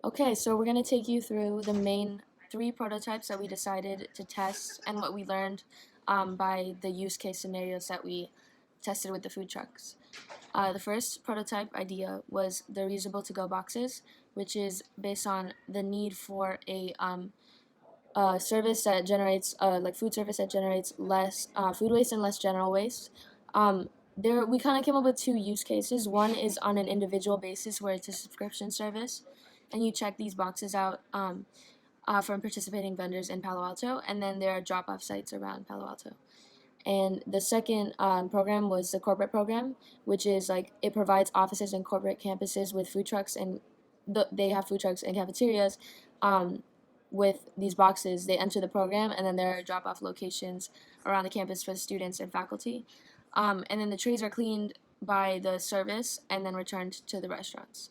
Okay, so we're going to take you through the main three prototypes that we decided to test and what we learned by the use case scenarios that we tested with the food trucks. The first prototype idea was the reusable to-go boxes, which is based on the need for a service that generates, like food service that generates less food waste and less general waste. We kind of came up with two use cases. One is on an individual basis where it's a subscription service, and you check these boxes out from participating vendors in Palo Alto, and then there are drop-off sites around Palo Alto. And the second program was the corporate program, which is like it provides offices and corporate campuses with food trucks, and they have food trucks and cafeterias. With these boxes, they enter the program, and then there are drop-off locations around the campus for the students and faculty. And then the trays are cleaned by the service and then returned to the restaurants.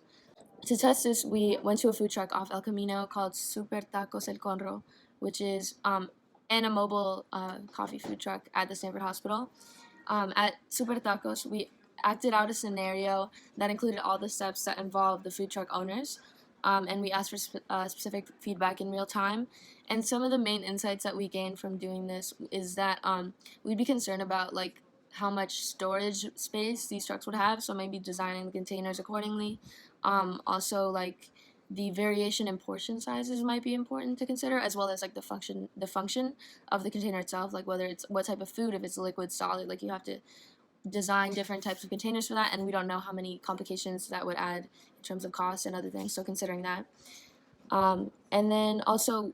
To test this, we went to a food truck off El Camino called Super Tacos El Conro, which is and a mobile coffee food truck at the Stanford Hospital. At Super Tacos, we acted out a scenario that included all the steps that involve the food truck owners, and we asked for specific feedback in real time. And some of the main insights that we gained from doing this is that we'd be concerned about like how much storage space these trucks would have, so maybe designing the containers accordingly. Also, like the variation in portion sizes might be important to consider, as well as like the function of the container itself, like whether it's what type of food, if it's liquid, solid, like you have to design different types of containers for that, and we don't know how many complications that would add in terms of cost and other things, so considering that. And then also,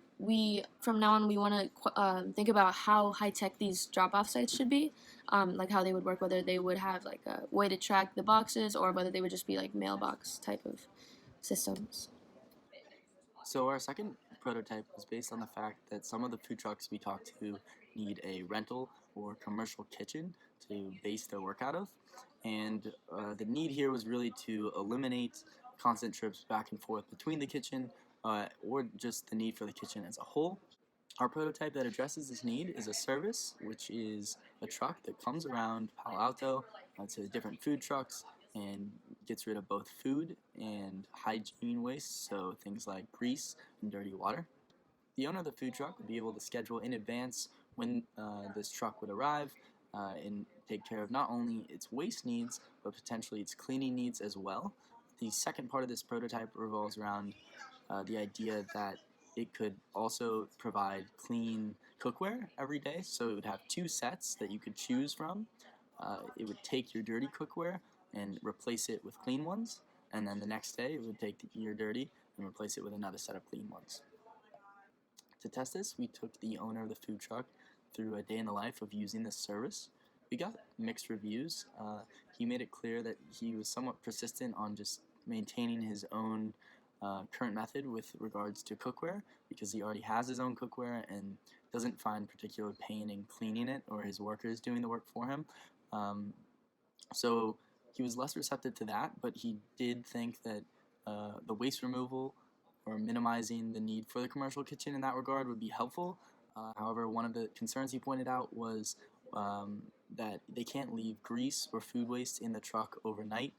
from now on we want to think about how high tech these drop off sites should be, like how they would work, whether they would have like a way to track the boxes or whether they would just be like mailbox type of systems. So our second prototype was based on the fact that some of the food trucks we talked to need a rental or commercial kitchen to base their work out of. And the need here was really to eliminate constant trips back and forth between the kitchen or just the need for the kitchen as a whole. Our prototype that addresses this need is a service, which is a truck that comes around Palo Alto to different food trucks and gets rid of both food and hygiene waste, so things like grease and dirty water. The owner of the food truck would be able to schedule in advance when this truck would arrive and take care of not only its waste needs, but potentially its cleaning needs as well. The second part of this prototype revolves around the idea that it could also provide clean cookware every day. So it would have two sets that you could choose from. It would take your dirty cookware and replace it with clean ones. And then the next day, it would take your dirty and replace it with another set of clean ones. To test this, we took the owner of the food truck through a day in the life of using this service. We got mixed reviews. He made it clear that he was somewhat persistent on just maintaining his own current method with regards to cookware because he already has his own cookware and doesn't find particular pain in cleaning it or his workers doing the work for him. So he was less receptive to that, but he did think that the waste removal or minimizing the need for the commercial kitchen in that regard would be helpful. However, one of the concerns he pointed out was that they can't leave grease or food waste in the truck overnight,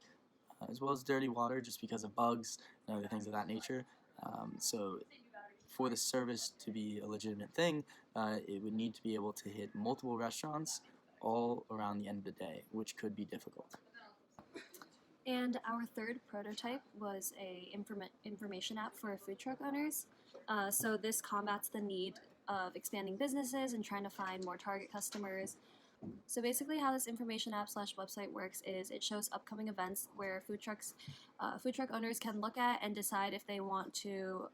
as well as dirty water just because of bugs and other things of that nature. So for the service to be a legitimate thing, it would need to be able to hit multiple restaurants all around the end of the day, which could be difficult. And our third prototype was a information app for food truck owners. So this combats the need of expanding businesses and trying to find more target customers. So basically, how this information app slash website works is it shows upcoming events where food truck owners can look at and decide if they want to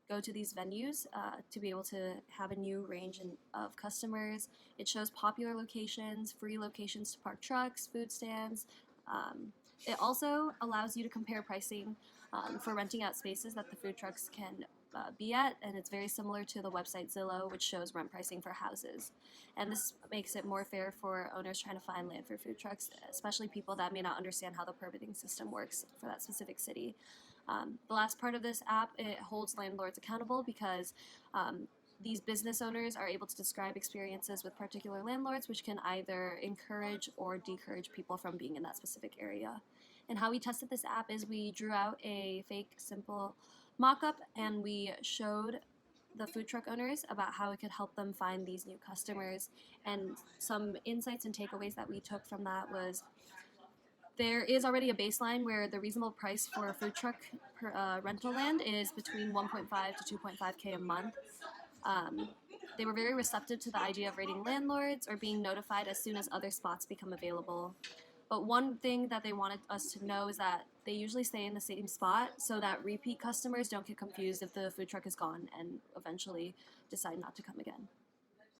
go to these venues to be able to have a new range of customers. It shows popular locations, free locations to park trucks, food stands. It also allows you to compare pricing for renting out spaces that the food trucks can be at, and it's very similar to the website Zillow, which shows rent pricing for houses. And this makes it more fair for owners trying to find land for food trucks, especially people that may not understand how the permitting system works for that specific city. The last part of this app, it holds landlords accountable because these business owners are able to describe experiences with particular landlords, which can either encourage or discourage people from being in that specific area. And how we tested this app is we drew out a fake, simple mock-up, and we showed the food truck owners about how it could help them find these new customers. And some insights and takeaways that we took from that was there is already a baseline where the reasonable price for a food truck rental land is between 1.5 to 2.5K a month. Um, they were very receptive to the idea of rating landlords or being notified as soon as other spots become available. But one thing that they wanted us to know is that they usually stay in the same spot so that repeat customers don't get confused if the food truck is gone and eventually decide not to come again.